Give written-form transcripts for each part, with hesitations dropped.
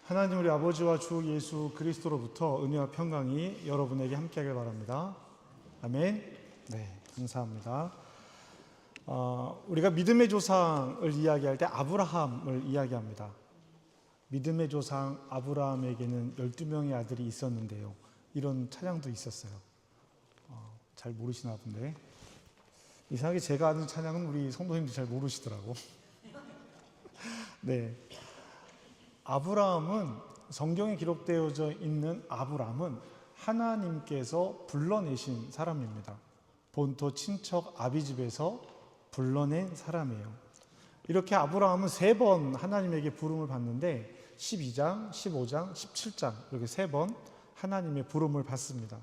하나님 우리 아버지와 주 예수 그리스도로부터 은혜와 평강이 여러분에게 함께하길 바랍니다. 아멘. 네, 감사합니다. 우리가 믿음의 조상을 이야기할 때 아브라함을 이야기합니다. 믿음의 조상 아브라함에게는 12명의 아들이 있었는데요. 이런 찬양도 있었어요. 잘 모르시나 본데. 이상하게 제가 아는 찬양은 우리 성도님들 잘 모르시더라고. 네. 아브라함은, 성경에 기록되어져 있는 아브라함은 하나님께서 불러내신 사람입니다. 본토 친척 아비집에서 불러낸 사람이에요. 이렇게 아브라함은 3번 하나님에게 부름을 받는데 12장, 15장, 17장 이렇게 3번 하나님의 부름을 받습니다.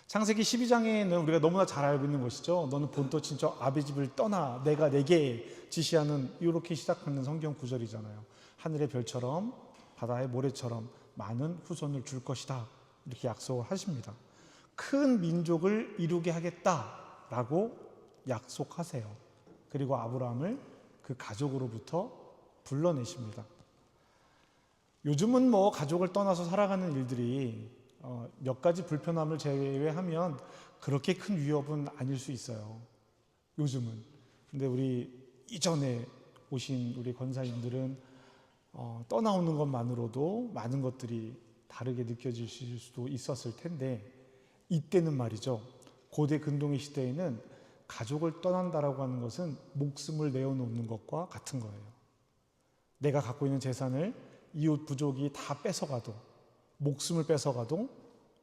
창세기 12장에는 우리가 너무나 잘 알고 있는 것이죠. 너는 본토 친척 아비집을 떠나 내가 내게 지시하는, 이렇게 시작하는 성경 구절이잖아요. 하늘의 별처럼 바다의 모래처럼 많은 후손을 줄 것이다, 이렇게 약속을 하십니다. 큰 민족을 이루게 하겠다라고 약속하세요. 그리고 아브라함을 그 가족으로부터 불러내십니다. 요즘은 가족을 떠나서 살아가는 일들이 몇 가지 불편함을 제외하면 그렇게 큰 위협은 아닐 수 있어요. 요즘은. 근데 우리 이전에 오신 우리 권사님들은 떠나오는 것만으로도 많은 것들이 다르게 느껴지실 수도 있었을 텐데, 이때는 말이죠, 고대 근동의 시대에는 가족을 떠난다라고 하는 것은 목숨을 내어놓는 것과 같은 거예요. 내가 갖고 있는 재산을 이웃 부족이 다 뺏어가도, 목숨을 뺏어가도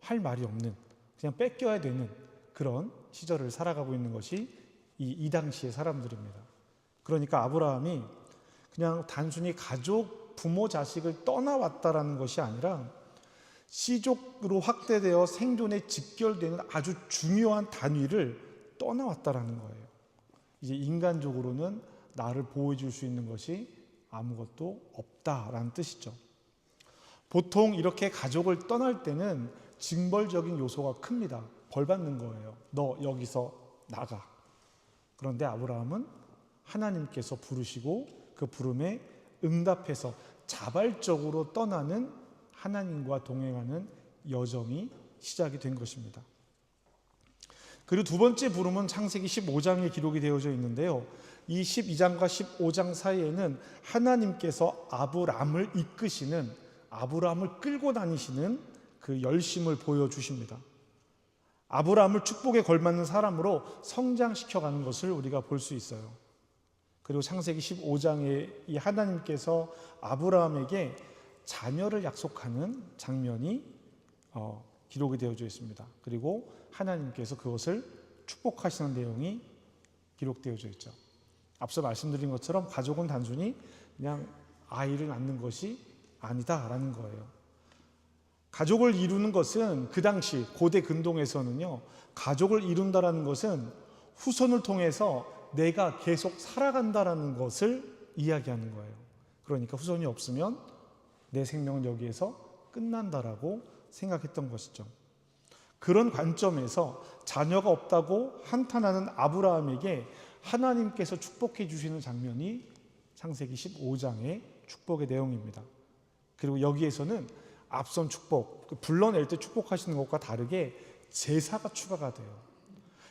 할 말이 없는, 그냥 뺏겨야 되는 그런 시절을 살아가고 있는 것이 이 당시의 사람들입니다. 그러니까 아브라함이 그냥 단순히 가족, 부모, 자식을 떠나왔다라는 것이 아니라 씨족으로 확대되어 생존에 직결되는 아주 중요한 단위를 떠나왔다라는 거예요. 이제 인간적으로는 나를 보호해 줄 수 있는 것이 아무것도 없다라는 뜻이죠. 보통 이렇게 가족을 떠날 때는 징벌적인 요소가 큽니다. 벌 받는 거예요. 너 여기서 나가. 그런데 아브라함은 하나님께서 부르시고 그 부름에 응답해서 자발적으로 떠나는, 하나님과 동행하는 여정이 시작이 된 것입니다. 그리고 두 번째 부름은 창세기 15장에 기록이 되어져 있는데요. 이 12장과 15장 사이에는 하나님께서 아브라함을 이끄시는, 아브라함을 끌고 다니시는 그 열심을 보여주십니다. 아브라함을 축복에 걸맞는 사람으로 성장시켜가는 것을 우리가 볼 수 있어요. 그리고 창세기 15장에 이 하나님께서 아브라함에게 자녀를 약속하는 장면이 기록이 되어져 있습니다. 그리고 하나님께서 그것을 축복하시는 내용이 기록되어져 있죠. 앞서 말씀드린 것처럼 가족은 단순히 그냥 아이를 낳는 것이 아니다라는 거예요. 가족을 이루는 것은, 그 당시 고대 근동에서는요, 가족을 이룬다라는 것은 후손을 통해서 내가 계속 살아간다라는 것을 이야기하는 거예요. 그러니까 후손이 없으면 내 생명은 여기에서 끝난다라고 생각했던 것이죠. 그런 관점에서 자녀가 없다고 한탄하는 아브라함에게 하나님께서 축복해 주시는 장면이 창세기 15장의 축복의 내용입니다. 그리고 여기에서는 앞선 축복, 불러낼 때 축복하시는 것과 다르게 제사가 추가가 돼요.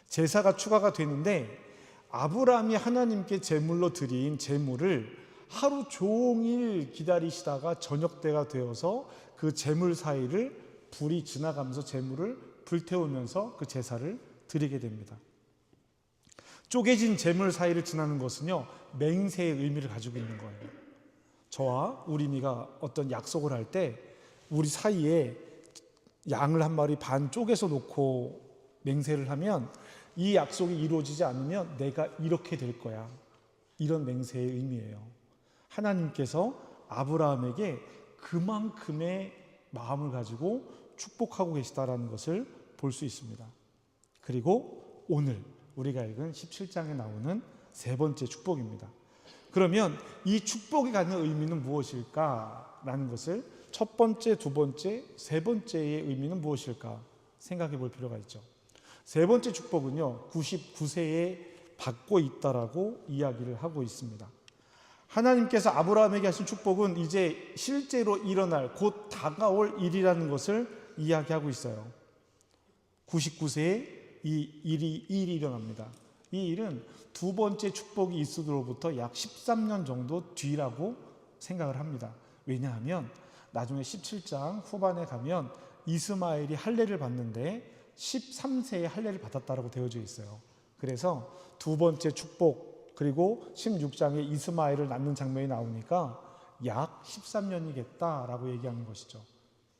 제사가 추가가 되는데, 아브라함이 하나님께 제물로 드린 제물을 하루 종일 기다리시다가 저녁 때가 되어서 그 제물 사이를 불이 지나가면서 제물을 불태우면서 그 제사를 드리게 됩니다. 쪼개진 제물 사이를 지나는 것은요, 맹세의 의미를 가지고 있는 거예요. 저와 우리미가 어떤 약속을 할 때 우리 사이에 양을 한 마리 반 쪼개서 놓고 맹세를 하면, 이 약속이 이루어지지 않으면 내가 이렇게 될 거야, 이런 맹세의 의미예요. 하나님께서 아브라함에게 그만큼의 마음을 가지고 축복하고 계시다라는 것을 볼 수 있습니다. 그리고 오늘 우리가 읽은 17장에 나오는 세 번째 축복입니다. 그러면 이 축복이 갖는 의미는 무엇일까라는 것을, 첫 번째, 두 번째, 세 번째의 의미는 무엇일까 생각해 볼 필요가 있죠. 세 번째 축복은요, 99세에 받고 있다라고 이야기를 하고 있습니다. 하나님께서 아브라함에게 하신 축복은 이제 실제로 일어날 곧 다가올 일이라는 것을 이야기하고 있어요. 99세에 이 일이 일어납니다. 이 일은 두 번째 축복이 있으로부터 약 13년 정도 뒤라고 생각을 합니다. 왜냐하면 나중에 17장 후반에 가면 이스마엘이 할례를 받는데 13세에 할례를 받았다라고 되어져 있어요. 그래서 두 번째 축복 그리고 16장에 이스마엘을 낳는 장면이 나오니까 약 13년이겠다라고 얘기하는 것이죠.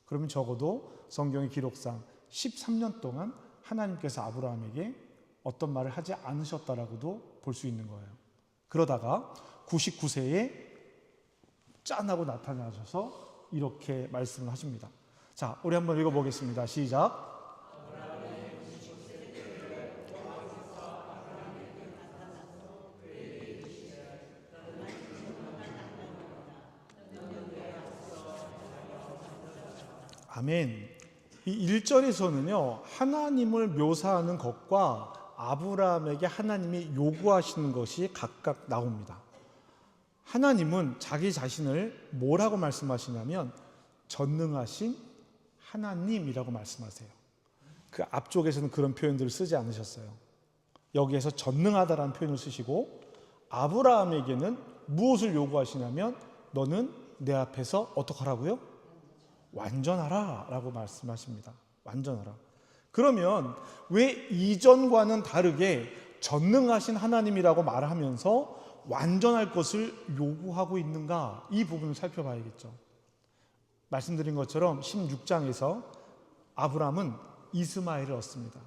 그러면 적어도 성경의 기록상 13년 동안 하나님께서 아브라함에게 어떤 말을 하지 않으셨다라고도 볼 수 있는 거예요. 그러다가 99세에 짠하고 나타나셔서 이렇게 말씀을 하십니다. 자, 우리 한번 읽어보겠습니다. 시작. 아멘. 이 1절에서는요, 하나님을 묘사하는 것과 아브라함에게 하나님이 요구하시는 것이 각각 나옵니다. 하나님은 자기 자신을 뭐라고 말씀하시냐면 전능하신 하나님이라고 말씀하세요. 그 앞쪽에서는 그런 표현들을 쓰지 않으셨어요. 여기에서 전능하다라는 표현을 쓰시고 아브라함에게는 무엇을 요구하시냐면 너는 내 앞에서 어떻게 하라고요? 완전하라 라고 말씀하십니다. 완전하라. 그러면 왜 이전과는 다르게 전능하신 하나님이라고 말하면서 완전할 것을 요구하고 있는가? 이 부분을 살펴봐야겠죠. 말씀드린 것처럼 16장에서 아브라함은 이스마엘을 얻습니다.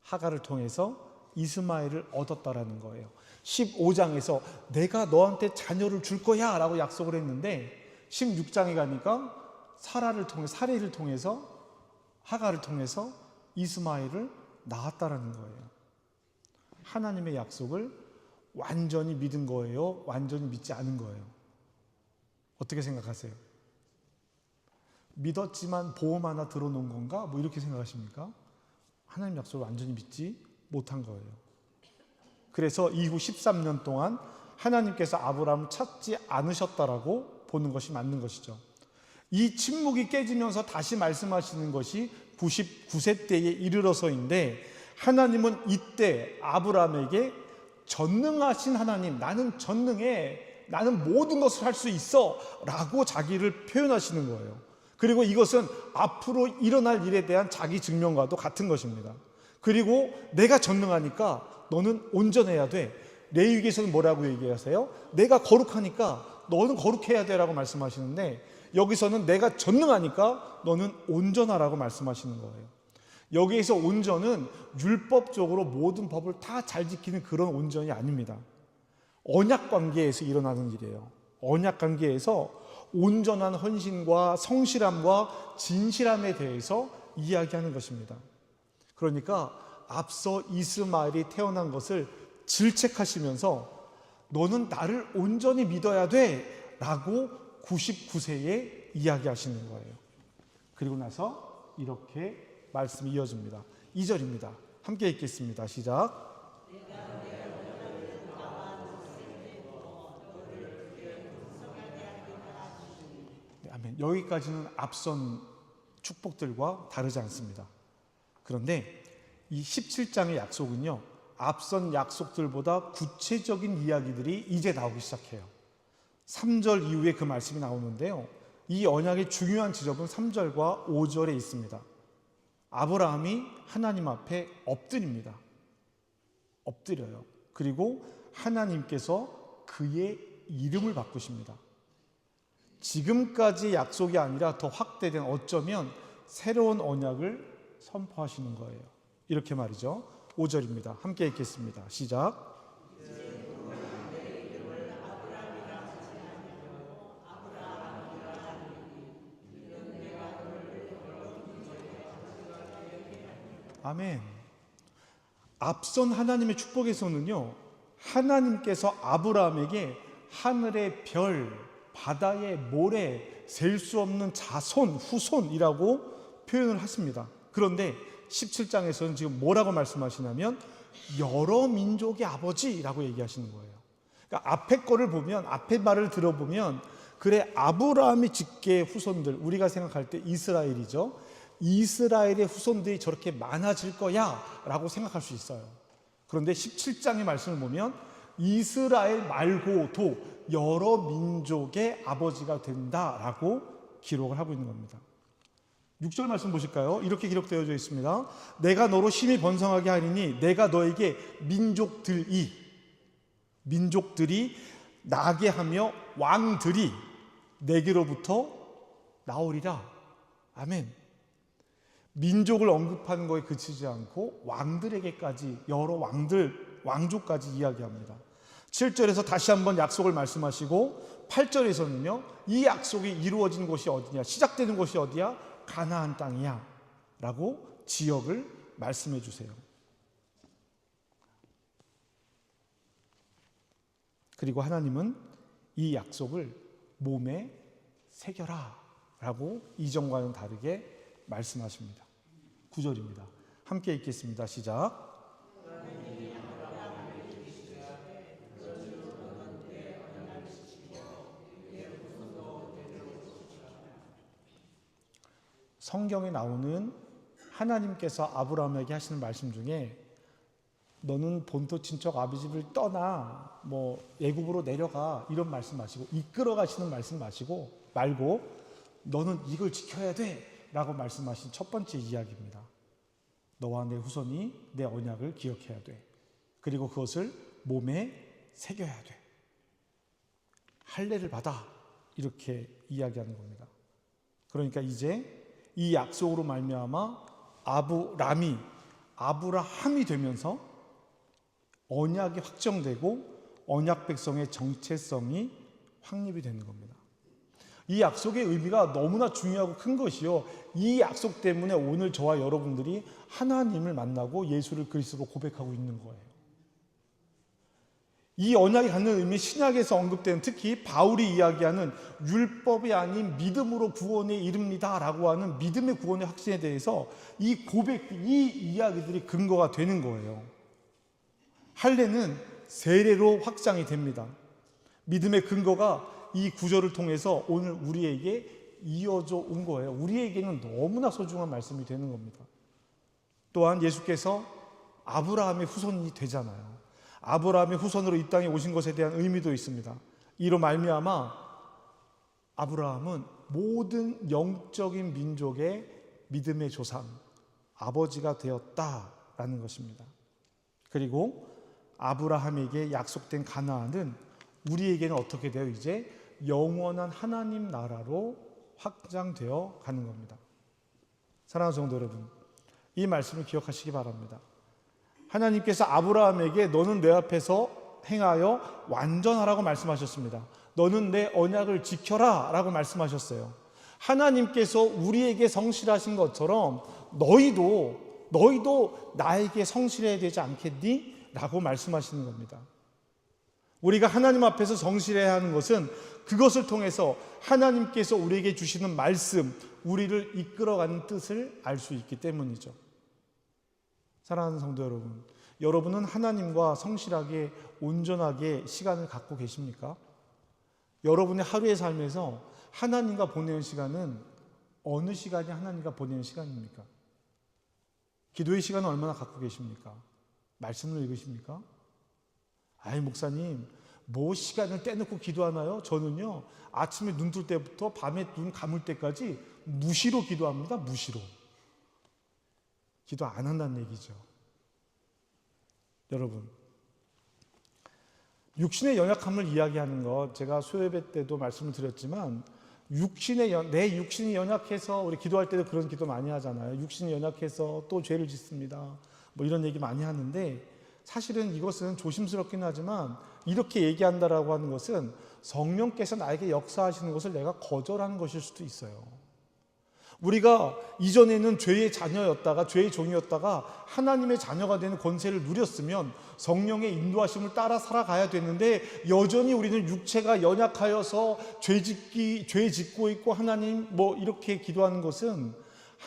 하갈을 통해서 이스마엘을 얻었다라는 거예요. 15장에서 내가 너한테 자녀를 줄 거야 라고 약속을 했는데 16장에 가니까 사레를 통해서 하갈을 통해서 이스마엘을 낳았다라는 거예요. 하나님의 약속을 완전히 믿은 거예요? 완전히 믿지 않은 거예요? 어떻게 생각하세요? 믿었지만 보험 하나 들어놓은 건가? 뭐 이렇게 생각하십니까? 하나님 약속을 완전히 믿지 못한 거예요. 그래서 이후 13년 동안 하나님께서 아브라함을 찾지 않으셨다라고 보는 것이 맞는 것이죠. 이 침묵이 깨지면서 다시 말씀하시는 것이 99세 때에 이르러서인데 하나님은 이때 아브라함에게 전능하신 하나님, 나는 전능해, 나는 모든 것을 할 수 있어 라고 자기를 표현하시는 거예요. 그리고 이것은 앞으로 일어날 일에 대한 자기 증명과도 같은 것입니다. 그리고 내가 전능하니까 너는 온전해야 돼. 레위기에서는 뭐라고 얘기하세요? 내가 거룩하니까 너는 거룩해야 돼 라고 말씀하시는데 여기서는 내가 전능하니까 너는 온전하라고 말씀하시는 거예요. 여기에서 온전은 율법적으로 모든 법을 다 잘 지키는 그런 온전이 아닙니다. 언약 관계에서 일어나는 일이에요. 언약 관계에서 온전한 헌신과 성실함과 진실함에 대해서 이야기하는 것입니다. 그러니까 앞서 이스마엘이 태어난 것을 질책하시면서 너는 나를 온전히 믿어야 돼 라고 99세에 이야기하시는 거예요. 그리고 나서 이렇게 말씀이 이어집니다. 2절입니다. 함께 읽겠습니다. 시작. 네, 아멘. 여기까지는 앞선 축복들과 다르지 않습니다. 그런데 이 17장의 약속은요, 앞선 약속들보다 구체적인 이야기들이 이제 나오기 시작해요. 3절 이후에 그 말씀이 나오는데요, 이 언약의 중요한 지점은 3절과 5절에 있습니다. 아브라함이 하나님 앞에 엎드립니다. 엎드려요. 그리고 하나님께서 그의 이름을 바꾸십니다. 지금까지 약속이 아니라 더 확대된 어쩌면 새로운 언약을 선포하시는 거예요. 이렇게 말이죠. 5절입니다. 함께 읽겠습니다. 시작. 아멘. 앞선 하나님의 축복에서는요, 하나님께서 아브라함에게 하늘의 별, 바다의 모래, 셀 수 없는 자손, 후손이라고 표현을 하십니다. 그런데 17장에서는 지금 뭐라고 말씀하시냐면 여러 민족의 아버지라고 얘기하시는 거예요. 그러니까 앞에 거를 보면, 앞에 말을 들어보면, 그래, 아브라함이 직계의 후손들, 우리가 생각할 때 이스라엘이죠. 이스라엘의 후손들이 저렇게 많아질 거야 라고 생각할 수 있어요. 그런데 17장의 말씀을 보면 이스라엘 말고도 여러 민족의 아버지가 된다라고 기록을 하고 있는 겁니다. 6절 말씀 보실까요? 이렇게 기록되어 있습니다. 내가 너로 심히 번성하게 하리니 내가 너에게 민족들이 나게 하며 왕들이 내게로부터 나오리라. 아멘. 민족을 언급하는 거에 그치지 않고 왕들에게까지, 여러 왕족까지 이야기합니다. 7절에서 다시 한번 약속을 말씀하시고 8절에서는요, 이 약속이 이루어진 곳이 어디냐, 시작되는 곳이 어디야? 가나안 땅이야 라고 지역을 말씀해 주세요. 그리고 하나님은 이 약속을 몸에 새겨라 라고 이전과는 다르게 말씀하십니다. 9절입니다. 함께 읽겠습니다. 시작. 성경에 나오는 하나님께서 아브라함에게 하시는 말씀 중에 너는 본토 친척 아버지를 떠나 애굽으로 내려가 이런 말씀 마시고, 이끌어 가시는 말씀 말고 너는 이걸 지켜야 돼 라고 말씀하신 첫 번째 이야기입니다. 너와 내 후손이 내 언약을 기억해야 돼. 그리고 그것을 몸에 새겨야 돼. 할례를 받아. 이렇게 이야기하는 겁니다. 그러니까 이제 이 약속으로 말미암아 아브라함이 되면서 언약이 확정되고 언약 백성의 정체성이 확립이 되는 겁니다. 이 약속의 의미가 너무나 중요하고 큰 것이요, 이 약속 때문에 오늘 저와 여러분들이 하나님을 만나고 예수를 그리스도로 고백하고 있는 거예요. 이 언약이 갖는 의미, 신약에서 언급되는, 특히 바울이 이야기하는 율법이 아닌 믿음으로 구원에 이릅니다 라고 하는 믿음의 구원의 확신에 대해서 이 고백, 이 이야기들이 근거가 되는 거예요. 할례는 세례로 확장이 됩니다. 믿음의 근거가 이 구절을 통해서 오늘 우리에게 이어져 온 거예요. 우리에게는 너무나 소중한 말씀이 되는 겁니다. 또한 예수께서 아브라함의 후손이 되잖아요. 아브라함의 후손으로 이 땅에 오신 것에 대한 의미도 있습니다. 이로 말미암아 아브라함은 모든 영적인 민족의 믿음의 조상, 아버지가 되었다라는 것입니다. 그리고 아브라함에게 약속된 가나안은 우리에게는 어떻게 돼요? 이제 영원한 하나님 나라로 확장되어 가는 겁니다. 사랑하는 성도 여러분, 이 말씀을 기억하시기 바랍니다. 하나님께서 아브라함에게 너는 내 앞에서 행하여 완전하라고 말씀하셨습니다. 너는 내 언약을 지켜라 라고 말씀하셨어요. 하나님께서 우리에게 성실하신 것처럼 너희도 나에게 성실해야 되지 않겠니? 라고 말씀하시는 겁니다. 우리가 하나님 앞에서 성실해야 하는 것은 그것을 통해서 하나님께서 우리에게 주시는 말씀, 우리를 이끌어가는 뜻을 알 수 있기 때문이죠. 사랑하는 성도 여러분, 여러분은 하나님과 성실하게 온전하게 시간을 갖고 계십니까? 여러분의 하루의 삶에서 하나님과 보내는 시간은 어느 시간이 하나님과 보내는 시간입니까? 기도의 시간은 얼마나 갖고 계십니까? 말씀을 읽으십니까? 아이 목사님, 뭐 시간을 떼놓고 기도하나요? 저는요, 아침에 눈 뜰 때부터 밤에 눈 감을 때까지 무시로 기도합니다. 무시로. 기도 안 한다는 얘기죠. 여러분, 육신의 연약함을 이야기하는 것, 제가 수요예배 때도 말씀을 드렸지만 내 육신이 연약해서, 우리 기도할 때도 그런 기도 많이 하잖아요. 육신이 연약해서 또 죄를 짓습니다. 이런 얘기 많이 하는데, 사실은 이것은 조심스럽긴 하지만 이렇게 얘기한다라고 하는 것은 성령께서 나에게 역사하시는 것을 내가 거절하는 것일 수도 있어요. 우리가 이전에는 죄의 자녀였다가, 죄의 종이었다가 하나님의 자녀가 되는 권세를 누렸으면 성령의 인도하심을 따라 살아가야 되는데, 여전히 우리는 육체가 연약하여서 죄 짓고 있고 하나님 이렇게 기도하는 것은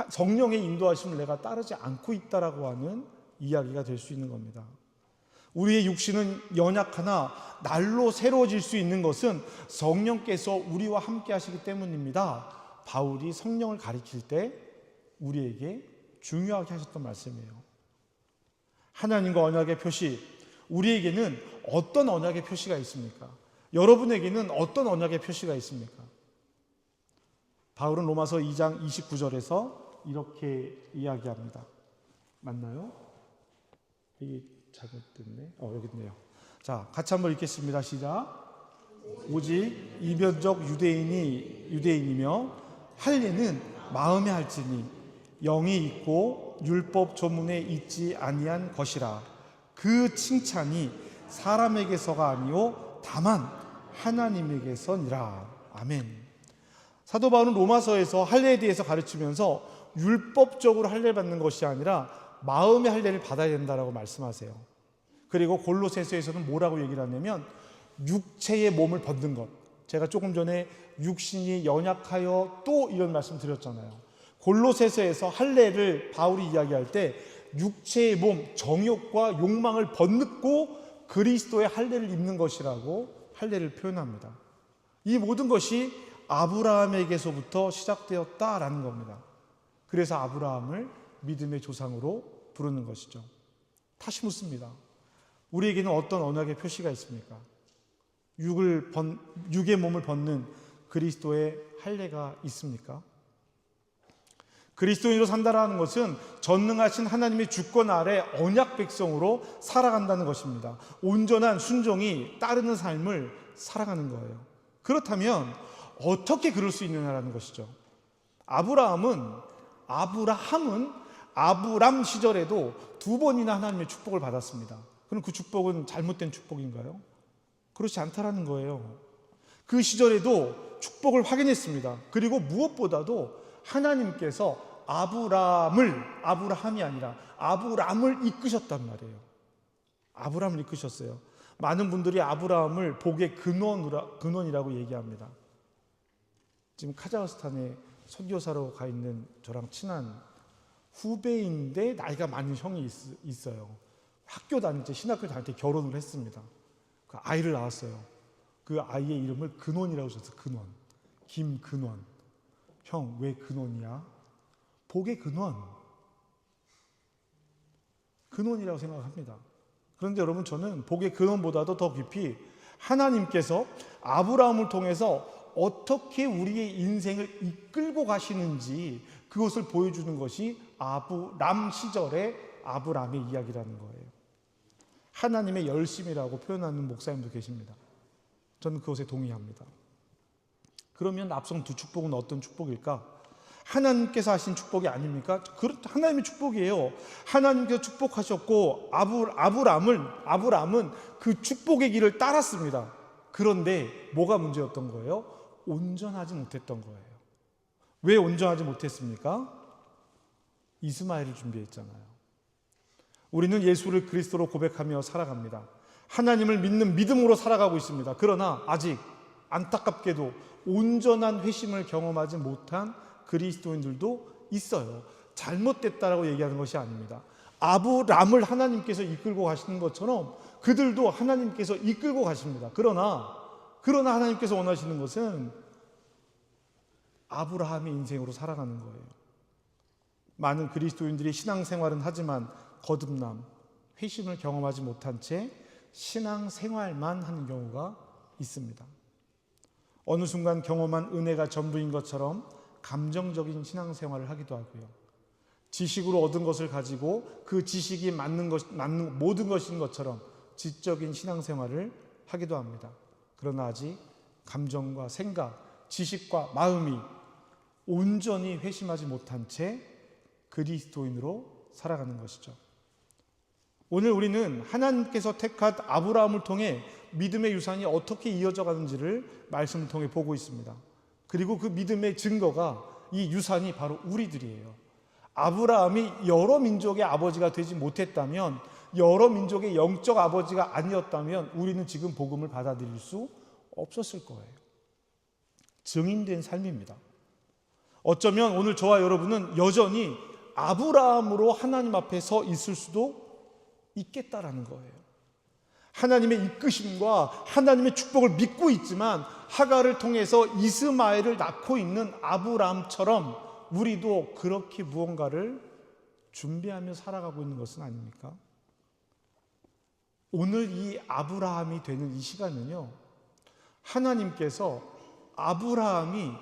성령의 인도하심을 내가 따르지 않고 있다라고 하는 이야기가 될 수 있는 겁니다. 우리의 육신은 연약하나 날로 새로워질 수 있는 것은 성령께서 우리와 함께 하시기 때문입니다. 바울이 성령을 가리킬 때 우리에게 중요하게 하셨던 말씀이에요. 하나님과 언약의 표시, 우리에게는 어떤 언약의 표시가 있습니까? 여러분에게는 어떤 언약의 표시가 있습니까? 바울은 로마서 2장 29절에서 이렇게 이야기합니다. 맞나요? 이게 잘못됐네. 여기 있네요. 자, 같이 한번 읽겠습니다. 시작. 오직 이변적 유대인이며 할례는 마음에 할지니 영이 있고 율법 조문에 있지 아니한 것이라. 그 칭찬이 사람에게서가 아니요 다만 하나님에게서니라. 아멘. 사도 바울은 로마서에서 할례에 대해서 가르치면서 율법적으로 할례를 받는 것이 아니라 마음의 할례를 받아야 된다라고 말씀하세요. 그리고 골로새서에서는 뭐라고 얘기를 하냐면 육체의 몸을 벗는 것. 제가 조금 전에 육신이 연약하여 또 이런 말씀 드렸잖아요. 골로새서에서 할례를 바울이 이야기할 때 육체의 몸, 정욕과 욕망을 벗고 그리스도의 할례를 입는 것이라고 할례를 표현합니다. 이 모든 것이 아브라함에게서부터 시작되었다라는 겁니다. 그래서 아브라함을 믿음의 조상으로 부르는 것이죠. 다시 묻습니다. 우리에게는 어떤 언약의 표시가 있습니까? 육의 몸을 벗는 그리스도의 할례가 있습니까? 그리스도인으로 산다라는 것은 전능하신 하나님의 주권 아래 언약 백성으로 살아간다는 것입니다. 온전한 순종이 따르는 삶을 살아가는 거예요. 그렇다면 어떻게 그럴 수 있느냐라는 것이죠. 아브람은 아브람 시절에도 2번이나 하나님의 축복을 받았습니다. 그럼 그 축복은 잘못된 축복인가요? 그렇지 않다라는 거예요. 그 시절에도 축복을 확인했습니다. 그리고 무엇보다도 하나님께서 아브라함이 아니라 아브람을 이끄셨단 말이에요. 아브람을 이끄셨어요. 많은 분들이 아브라함을 복의 근원이라고 얘기합니다. 지금 카자흐스탄에 선교사로 가 있는 저랑 친한 후배인데 나이가 많은 형이 있어요. 학교 다닐 때, 신학교 다닐 때 결혼을 했습니다. 그 아이를 낳았어요. 그 아이의 이름을 근원이라고 줬어요. 근원. 김근원. 형, 왜 근원이야? 복의 근원. 근원이라고 생각합니다. 그런데 여러분, 저는 복의 근원보다도 더 깊이 하나님께서 아브라함을 통해서 어떻게 우리의 인생을 이끌고 가시는지 그것을 보여주는 것이 아브람 시절의 아브람의 이야기라는 거예요. 하나님의 열심이라고 표현하는 목사님도 계십니다. 저는 그것에 동의합니다. 그러면 앞선 두 축복은 어떤 축복일까? 하나님께서 하신 축복이 아닙니까? 하나님의 축복이에요. 하나님께서 축복하셨고 아브람은 그 축복의 길을 따랐습니다. 그런데 뭐가 문제였던 거예요? 온전하지 못했던 거예요. 왜 온전하지 못했습니까? 이스마엘을 준비했잖아요. 우리는 예수를 그리스도로 고백하며 살아갑니다. 하나님을 믿는 믿음으로 살아가고 있습니다. 그러나 아직 안타깝게도 온전한 회심을 경험하지 못한 그리스도인들도 있어요. 잘못됐다라고 얘기하는 것이 아닙니다. 아브람을 하나님께서 이끌고 가시는 것처럼 그들도 하나님께서 이끌고 가십니다. 그러나 하나님께서 원하시는 것은 아브라함의 인생으로 살아가는 거예요. 많은 그리스도인들이 신앙생활은 하지만 거듭남, 회심을 경험하지 못한 채 신앙생활만 하는 경우가 있습니다. 어느 순간 경험한 은혜가 전부인 것처럼 감정적인 신앙생활을 하기도 하고요. 지식으로 얻은 것을 가지고 그 지식이 맞는 모든 것인 것처럼 지적인 신앙생활을 하기도 합니다. 그러나 아직 감정과 생각, 지식과 마음이 온전히 회심하지 못한 채 그리스도인으로 살아가는 것이죠. 오늘 우리는 하나님께서 택한 아브라함을 통해 믿음의 유산이 어떻게 이어져 가는지를 말씀을 통해 보고 있습니다. 그리고 그 믿음의 증거가, 이 유산이 바로 우리들이에요. 아브라함이 여러 민족의 아버지가 되지 못했다면, 여러 민족의 영적 아버지가 아니었다면 우리는 지금 복음을 받아들일 수 없었을 거예요. 증인된 삶입니다. 어쩌면 오늘 저와 여러분은 여전히 아브라함으로 하나님 앞에 서 있을 수도 있겠다라는 거예요. 하나님의 이끄심과 하나님의 축복을 믿고 있지만 하갈을 통해서 이스마엘을 낳고 있는 아브라함처럼 우리도 그렇게 무언가를 준비하며 살아가고 있는 것은 아닙니까? 오늘 이 아브라함이 되는 이 시간은요, 하나님께서 아브라함이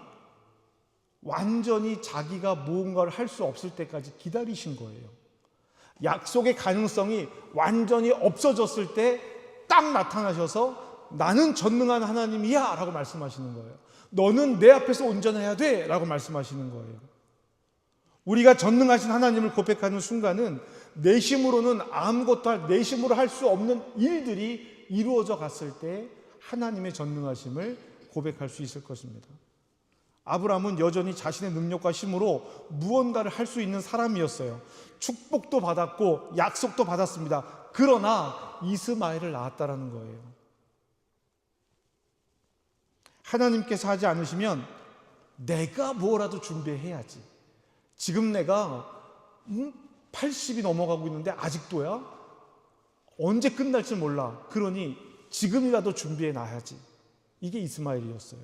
완전히 자기가 무언가를 할 수 없을 때까지 기다리신 거예요. 약속의 가능성이 완전히 없어졌을 때 딱 나타나셔서 나는 전능한 하나님이야 라고 말씀하시는 거예요. 너는 내 앞에서 온전해야 돼 라고 말씀하시는 거예요. 우리가 전능하신 하나님을 고백하는 순간은 내심으로는 아무것도 내심으로 할 수 없는 일들이 이루어져 갔을 때 하나님의 전능하심을 고백할 수 있을 것입니다. 아브라함은 여전히 자신의 능력과 힘으로 무언가를 할 수 있는 사람이었어요. 축복도 받았고 약속도 받았습니다. 그러나 이스마엘을 낳았다라는 거예요. 하나님께서 하지 않으시면 내가 뭐라도 준비해야지. 지금 내가 80이 넘어가고 있는데 아직도야? 언제 끝날지 몰라. 그러니 지금이라도 준비해 놔야지. 이게 이스마엘이었어요.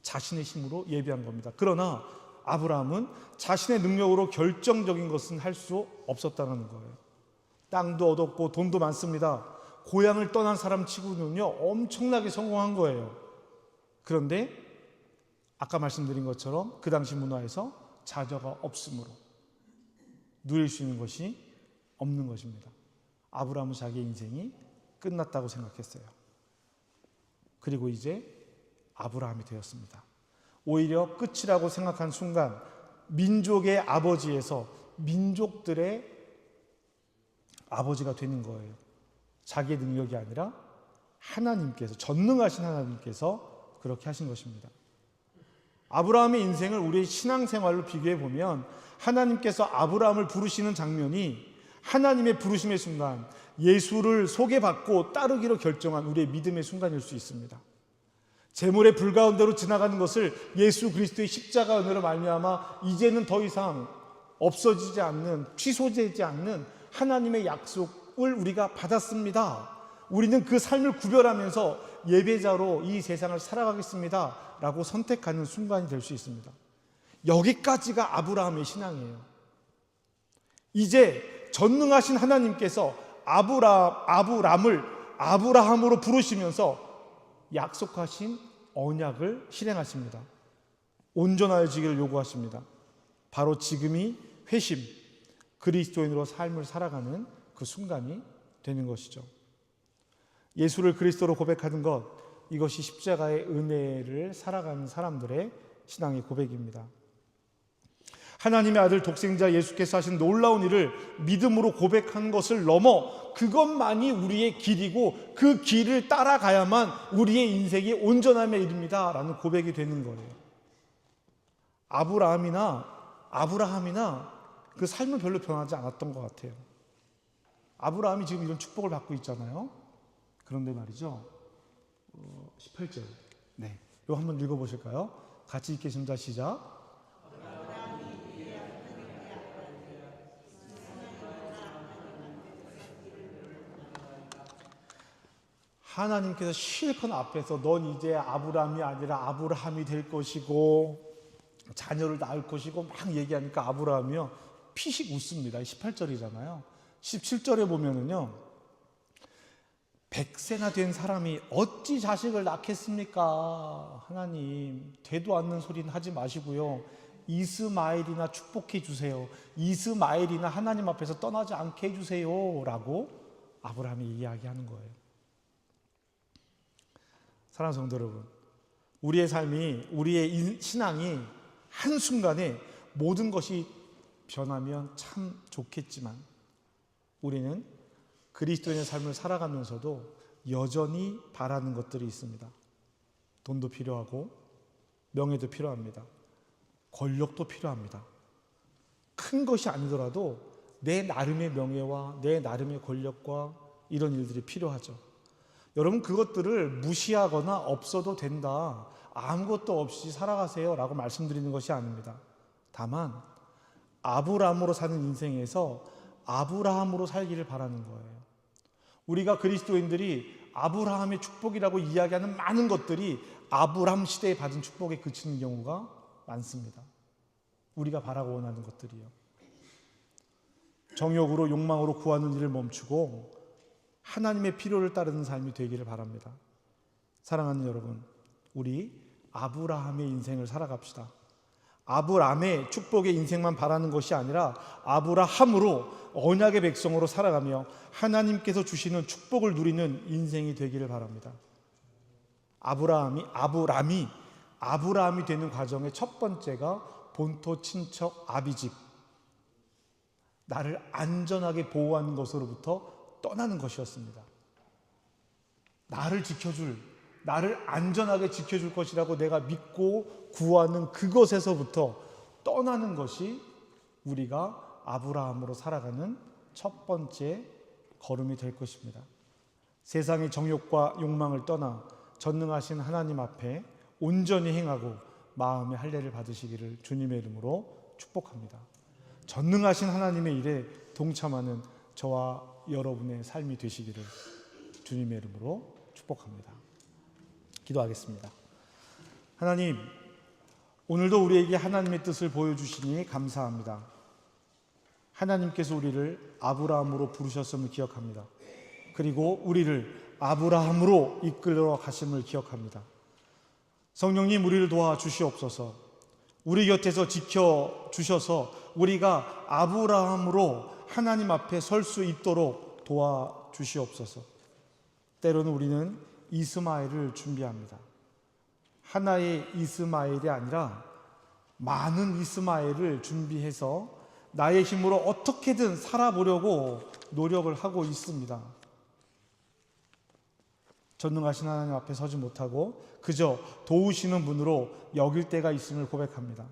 자신의 힘으로 예비한 겁니다. 그러나 아브라함은 자신의 능력으로 결정적인 것은 할 수 없었다는 거예요. 땅도 얻었고 돈도 많습니다. 고향을 떠난 사람 치고는요 엄청나게 성공한 거예요. 그런데 아까 말씀드린 것처럼 그 당시 문화에서 자녀가 없으므로 누릴 수 있는 것이 없는 것입니다. 아브라함은 자기의 인생이 끝났다고 생각했어요. 그리고 이제 아브라함이 되었습니다. 오히려 끝이라고 생각한 순간 민족의 아버지에서 민족들의 아버지가 되는 거예요. 자기의 능력이 아니라 하나님께서, 전능하신 하나님께서 그렇게 하신 것입니다. 아브라함의 인생을 우리의 신앙생활로 비교해 보면 하나님께서 아브라함을 부르시는 장면이 하나님의 부르심의 순간, 예수를 소개받고 따르기로 결정한 우리의 믿음의 순간일 수 있습니다. 재물의 불가운데로 지나가는 것을 예수 그리스도의 십자가 은혜로 말미암아 이제는 더 이상 없어지지 않는, 취소되지 않는 하나님의 약속을 우리가 받았습니다. 우리는 그 삶을 구별하면서 예배자로 이 세상을 살아가겠습니다 라고 선택하는 순간이 될 수 있습니다. 여기까지가 아브라함의 신앙이에요. 이제 전능하신 하나님께서 아브라함을 아브라함으로 부르시면서 약속하신 언약을 실행하십니다. 온전하여지기를 요구하십니다. 바로 지금이 회심, 그리스도인으로 삶을 살아가는 그 순간이 되는 것이죠. 예수를 그리스도로 고백하는 것, 이것이 십자가의 은혜를 살아가는 사람들의 신앙의 고백입니다. 하나님의 아들 독생자 예수께서 하신 놀라운 일을 믿음으로 고백한 것을 넘어 그것만이 우리의 길이고 그 길을 따라가야만 우리의 인생이 온전함에 이릅니다 라는 고백이 되는 거예요. 아브라함이나 그 삶은 별로 변하지 않았던 것 같아요. 아브라함이 지금 이런 축복을 받고 있잖아요. 그런데 말이죠, 18절 네, 이거 한번 읽어보실까요? 같이 읽겠습니다. 시작. 하나님께서 실컷 앞에서 넌 이제 아브라함이 아니라 아브라함이 될 것이고 자녀를 낳을 것이고 막 얘기하니까 아브라함이요 피식 웃습니다. 18절이잖아요. 17절에 보면은요, 100세나 된 사람이 어찌 자식을 낳겠습니까? 하나님, 되도 않는 소리는 하지 마시고요, 이스마엘이나 축복해 주세요. 이스마엘이나 하나님 앞에서 떠나지 않게 해주세요 라고 아브라함이 이야기하는 거예요. 사랑하는 성도 여러분, 우리의 삶이, 우리의 신앙이 한순간에 모든 것이 변하면 참 좋겠지만 우리는 그리스도인의 삶을 살아가면서도 여전히 바라는 것들이 있습니다. 돈도 필요하고 명예도 필요합니다. 권력도 필요합니다. 큰 것이 아니더라도 내 나름의 명예와 내 나름의 권력과 이런 일들이 필요하죠. 여러분, 그것들을 무시하거나 없어도 된다, 아무것도 없이 살아가세요 라고 말씀드리는 것이 아닙니다. 다만 아브라함으로 사는 인생에서 아브라함으로 살기를 바라는 거예요. 우리가 그리스도인들이 아브라함의 축복이라고 이야기하는 많은 것들이 아브라함 시대에 받은 축복에 그치는 경우가 많습니다. 우리가 바라고 원하는 것들이요. 정욕으로 욕망으로 구하는 일을 멈추고 하나님의 필요를 따르는 삶이 되기를 바랍니다. 사랑하는 여러분, 우리 아브라함의 인생을 살아갑시다. 아브라함의 축복의 인생만 바라는 것이 아니라 아브라함으로 언약의 백성으로 살아가며 하나님께서 주시는 축복을 누리는 인생이 되기를 바랍니다. 아브라함이 되는 과정의 첫 번째가 본토 친척 아비집, 나를 안전하게 보호하는 것으로부터 떠나는 것이었습니다. 나를 안전하게 지켜줄 것이라고 내가 믿고 구하는 그것에서부터 떠나는 것이 우리가 아브라함으로 살아가는 첫 번째 걸음이 될 것입니다. 세상의 정욕과 욕망을 떠나 전능하신 하나님 앞에 온전히 행하고 마음의 할례를 받으시기를 주님의 이름으로 축복합니다. 전능하신 하나님의 일에 동참하는 저와 여러분의 삶이 되시기를 주님의 이름으로 축복합니다. 기도하겠습니다. 하나님, 오늘도 우리에게 하나님의 뜻을 보여주시니 감사합니다. 하나님께서 우리를 아브라함으로 부르셨음을 기억합니다. 그리고 우리를 아브라함으로 이끌어 가심을 기억합니다. 성령님, 우리를 도와주시옵소서. 우리 곁에서 지켜주셔서 우리가 아브라함으로 하나님 앞에 설 수 있도록 도와주시옵소서. 때로는 우리는 이스마엘을 준비합니다. 하나의 이스마엘이 아니라 많은 이스마엘을 준비해서 나의 힘으로 어떻게든 살아보려고 노력을 하고 있습니다. 전능하신 하나님 앞에 서지 못하고 그저 도우시는 분으로 여길 때가 있음을 고백합니다.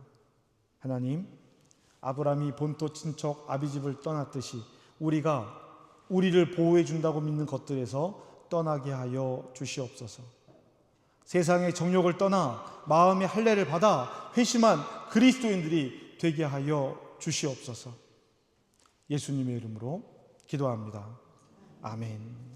하나님, 아브라함이 본토 친척 아비집을 떠났듯이 우리가 우리를 보호해 준다고 믿는 것들에서 떠나게 하여 주시옵소서. 세상의 정욕을 떠나 마음의 할례를 받아 회심한 그리스도인들이 되게 하여 주시옵소서. 예수님의 이름으로 기도합니다. 아멘.